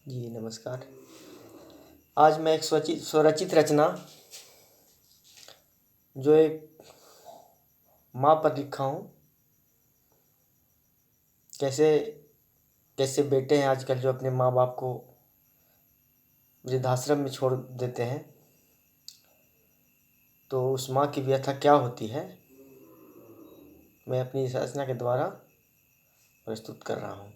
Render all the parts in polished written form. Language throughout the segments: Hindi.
जी नमस्कार। आज मैं एक स्वरचित रचना जो एक माँ पर लिखा हूँ। कैसे कैसे बेटे हैं आजकल जो अपने माँ बाप को वृद्धाश्रम में छोड़ देते हैं, तो उस माँ की व्यथा क्या होती है, मैं अपनी इस रचना के द्वारा प्रस्तुत कर रहा हूँ।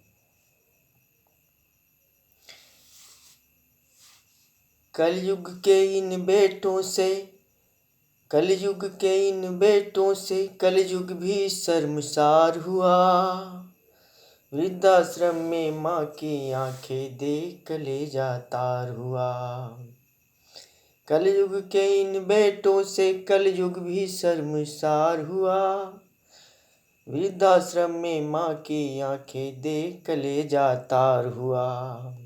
कलयुग के इन बेटों से कलयुग के इन बेटों से कलयुग भी शर्मसार हुआ। वृद्धाश्रम में माँ की आंखें देख कलेजा तार हुआ। कलयुग के इन बेटों से कलयुग भी शर्मसार हुआ। वृद्धाश्रम में माँ की आंखें देख कलेजा तार हुआ।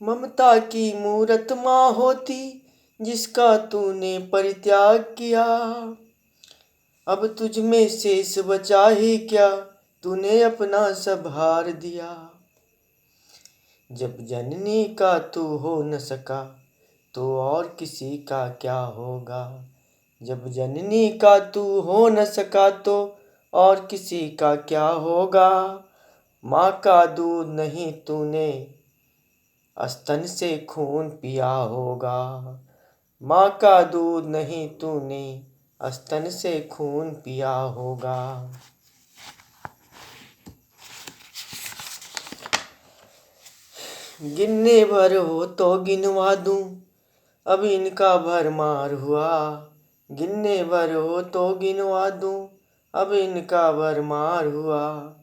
ममता की मूरत माँ होती जिसका तूने परित्याग किया, अब तुझ में शेष बचा ही क्या, तूने अपना सब हार दिया। जब जननी का तू हो न सका तो और किसी का क्या होगा। जब जननी का तू हो न सका तो और किसी का क्या होगा। माँ का दूध नहीं तूने स्तन से खून पिया होगा। माँ का दूध नहीं तूने स्तन से खून पिया होगा। गिनने भर हो तो गिनवा दूं, अब इनका भरमार हुआ। गिनने भर हो तो गिनवा दूं, अब इनका भरमार हुआ।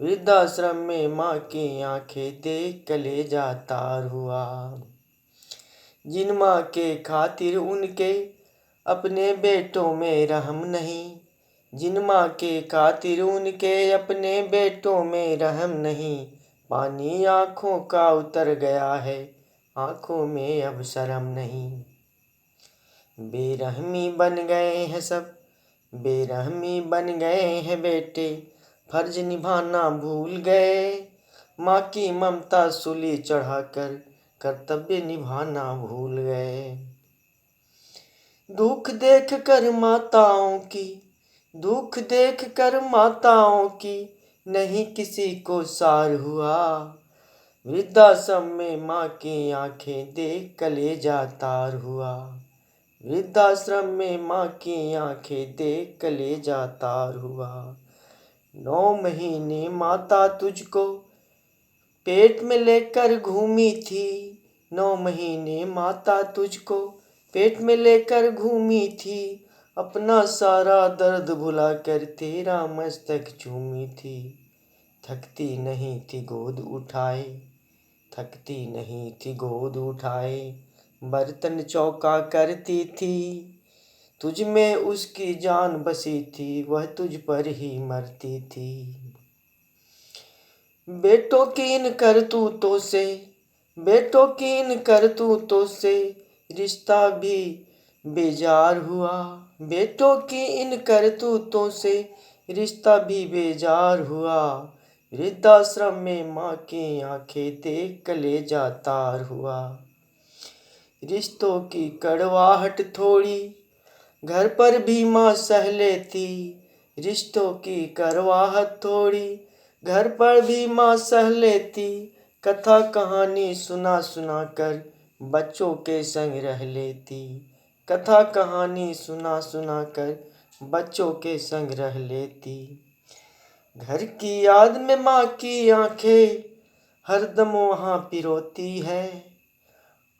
वृद्धाश्रम में माँ की आंखें देख कलेजा तार हुआ। जिन माँ के खातिर उनके अपने बेटों में रहम नहीं, जिन माँ के खातिर उनके अपने बेटों में रहम नहीं, पानी आँखों का उतर गया है, आँखों में अब शर्म नहीं। बेरहमी बन गए हैं सब, बेरहमी बन गए हैं बेटे, फर्ज निभाना भूल गए। माँ की ममता सूली चढ़ाकर कर्तव्य निभाना भूल गए। दुख देख कर माताओं की, दुख देख कर माताओं की नहीं किसी को सार हुआ। वृद्धाश्रम में माँ की आंखें देख कलेजा तार हुआ। वृद्धाश्रम में माँ की आंखें देख कलेजा तार हुआ। 9 महीने माता तुझको पेट में लेकर घूमी थी, 9 महीने माता तुझको पेट में लेकर घूमी थी। अपना सारा दर्द भुलाकर तेरा मस्तक चूमी थी। थकती नहीं थी गोद उठाए, थकती नहीं थी गोद उठाए, बर्तन चौका करती थी। तुझ में उसकी जान बसी थी, वह तुझ पर ही मरती थी। बेटों की इन करतूतों से, बेटों की इन करतूतों से रिश्ता भी बेजार हुआ। बेटों की इन करतूतों से रिश्ता भी बेजार हुआ। वृद्धाश्रम में माँ की आंखें देख कलेजा तार हुआ। रिश्तों की कड़वाहट थोड़ी घर पर भी माँ सह लेती, रिश्तों की कड़वाहट थोड़ी घर पर भी माँ सह लेती। कथा कहानी सुना सुना कर बच्चों के संग रह लेती। कथा कहानी सुना सुना कर बच्चों के संग रह लेती। घर की याद में माँ की आंखें हरदम वहाँ पिरोती है।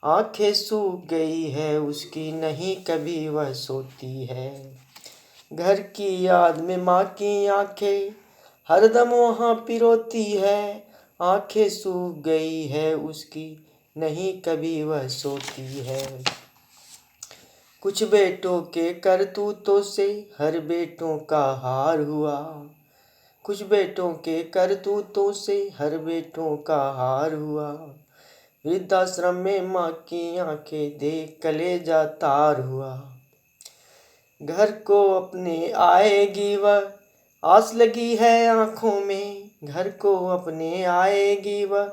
आंखें सूख गई है उसकी, नहीं कभी वह सोती है। घर की याद में माँ की आंखें हरदम वहाँ पिरोती है। आंखें सूख गई है उसकी, नहीं कभी वह सोती है। कुछ बेटों के करतूतों से हर बेटों का हार हुआ। कुछ बेटों के करतूतों से हर बेटों का हार हुआ। वृद्धाश्रम में माँ की आंखें देख कलेजा तार हुआ। घर को अपने आएगी वह, आस लगी है आंखों में। घर को अपने आएगी वह,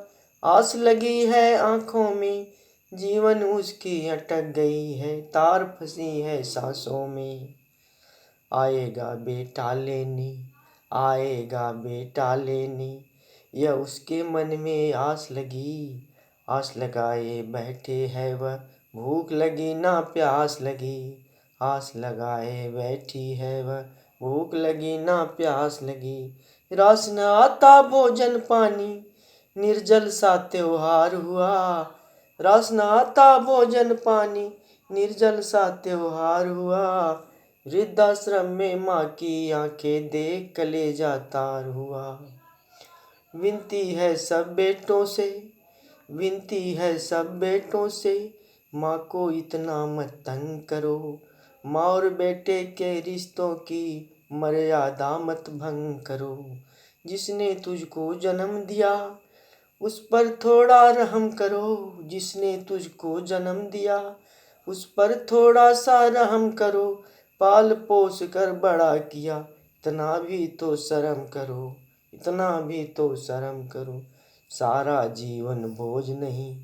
आस लगी है आँखों में, जीवन उसकी अटक गई है, तार फंसी है सांसों में। आएगा बेटा लेने, आएगा बेटा लेने, यह उसके मन में आस लगी। आस लगाए बैठे है वह, भूख लगी ना प्यास लगी। आस लगाए बैठी है वह, भूख लगी ना प्यास लगी। रास न आता भोजन पानी, निर्जल सा त्योहार हुआ। रास न आता भोजन पानी, निर्जल सा त्योहार हुआ। वृद्धाश्रम में माँ की आंखें देख कलेजा तार हुआ। विनती है सब बेटों से, विनती है सब बेटों से, माँ को इतना मत तंग करो। माँ और बेटे के रिश्तों की मर्यादा मत भंग करो। जिसने तुझको जन्म दिया उस पर थोड़ा रहम करो। जिसने तुझको जन्म दिया उस पर थोड़ा सा रहम करो। पाल पोस कर बड़ा किया, इतना भी तो शर्म करो, इतना भी तो शर्म करो। सारा जीवन बोझ नहीं,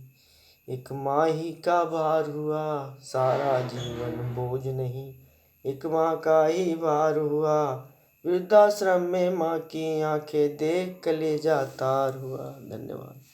एक माँ ही का भार हुआ। सारा जीवन बोझ नहीं, एक माँ का ही भार हुआ। वृद्धाश्रम में माँ की आंखें देख कलेजा तार हुआ। धन्यवाद।